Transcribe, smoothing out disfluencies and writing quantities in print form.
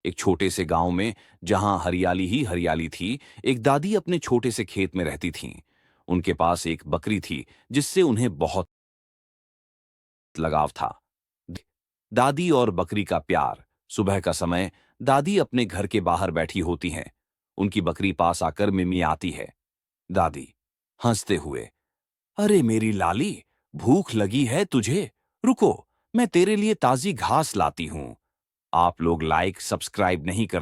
एक छोटे से गांव में जहां हरियाली ही हरियाली थी, एक दादी अपने छोटे से खेत में रहती थीं। उनके पास एक बकरी थी जिससे उन्हें बहुत लगाव था। द- दादी और बकरी का प्यार। सुबह का समय दादी अपने घर के बाहर बैठी होती हैं। उनकी बकरी पास आकर मिमी आती है। दादी हंसते हुए, अरे मेरी लाली, भूख लगी है तुझे? रुको, मैं तेरे लिए ताजी घास लाती हूं। आप लोग लाइक सब्सक्राइब नहीं कर